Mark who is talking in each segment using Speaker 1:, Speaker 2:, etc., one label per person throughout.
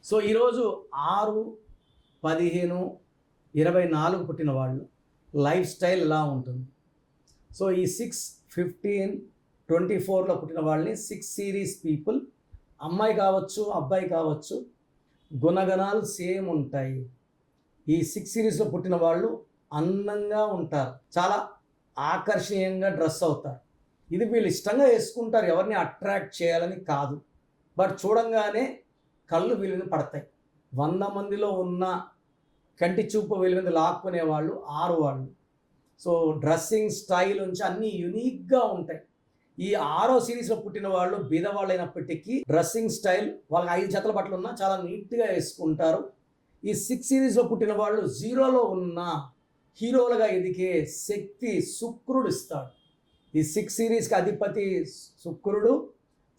Speaker 1: So ఈరోజు 6, 15, 24 పుట్టిన వాళ్ళు లైఫ్ స్టైల్ ఎలా ఉంటుంది? సో ఈ 6, 15, 24లో పుట్టిన వాళ్ళని 6 సిరీస్ పీపుల్, అమ్మాయి కావచ్చు అబ్బాయి కావచ్చు, గుణగణాలు సేమ్ ఉంటాయి. ఈ 6 సిరీస్లో పుట్టిన వాళ్ళు అందంగా ఉంటారు, చాలా ఆకర్షణీయంగా డ్రెస్ అవుతారు. ఇది వీళ్ళు ఇష్టంగా వేసుకుంటారు, ఎవరిని అట్రాక్ట్ చేయాలని కాదు. బట్ చూడంగానే కళ్ళు వీళ్ళ మీద పడతాయి. 100 మందిలో ఉన్న కంటి చూపు వీళ్ళ మీద లాక్కునే వాళ్ళు 6 వాళ్ళు. సో డ్రెస్సింగ్ స్టైల్ నుంచి అన్నీ యూనిక్గా ఉంటాయి. ఈ 6వ సిరీస్లో పుట్టిన వాళ్ళు బీదవాళ్ళు అయినప్పటికీ డ్రెస్సింగ్ స్టైల్ వాళ్ళకి 5 జతల బట్టలు ఉన్నా చాలా నీట్గా వేసుకుంటారు. ఈ 6 సిరీస్లో పుట్టిన వాళ్ళు 0లో ఉన్న హీరోలుగా ఎదిగే శక్తి శుక్రుడు ఇస్తాడు. ఈ 6 సిరీస్కి అధిపతి శుక్రుడు,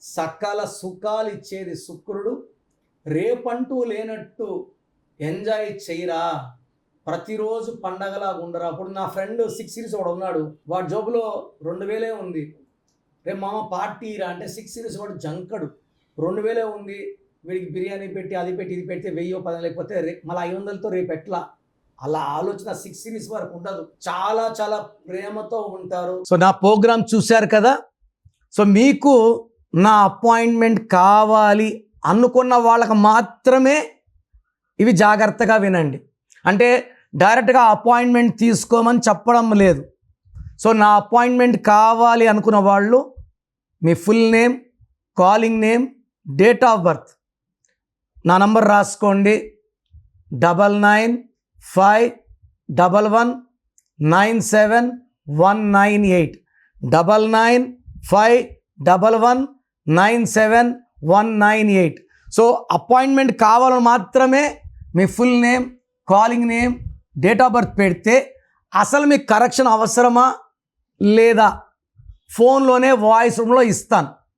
Speaker 1: సకల సుఖాలు ఇచ్చేది శుక్రుడు. రేపంటూ లేనట్టు ఎంజాయ్ చేయరా, ప్రతిరోజు పండగలాగా ఉండరా. అప్పుడు నా ఫ్రెండ్ 6 సిరీస్ వాడు ఉన్నాడు, వాడి జోబులో 2000 ఉంది. రేపు మామ పార్టీ రా అంటే 6 సిరీస్ వాడు జంకడు, 2000 ఉంది, వీడికి బిర్యానీ పెట్టి అది పెట్టి ఇది పెడితే 1000-10 లేకపోతే మళ్ళీ 500తో రేపు ఎట్లా, అలా ఆలోచన 6 సిరీస్ వరకు ఉండదు. చాలా చాలా ప్రేమతో ఉంటారు. సో నా ప్రోగ్రామ్ చూశారు కదా. సో మీకు నా అపాయింట్మెంట్ కావాలి అనుకున్న వాళ్ళకి మాత్రమే ఇవి జాగ్రత్తగా వినండి. అంటే డైరెక్ట్గా అపాయింట్మెంట్ తీసుకోమని చెప్పడం లేదు. సో నా అపాయింట్మెంట్ కావాలి అనుకున్న వాళ్ళు మీ full name, calling name, date of birth, నా నంబర్ రాసుకోండి 9951197198 9951197198. సో అపాయింట్మెంట్ కావాలని మాత్రమే మీ full name, calling name, date of birth పెడితే అసలు మీకు కరెక్షన్ అవసరమా లేదా ఫోన్లోనే వాయిస్ రూమ్లో ఇస్తాను.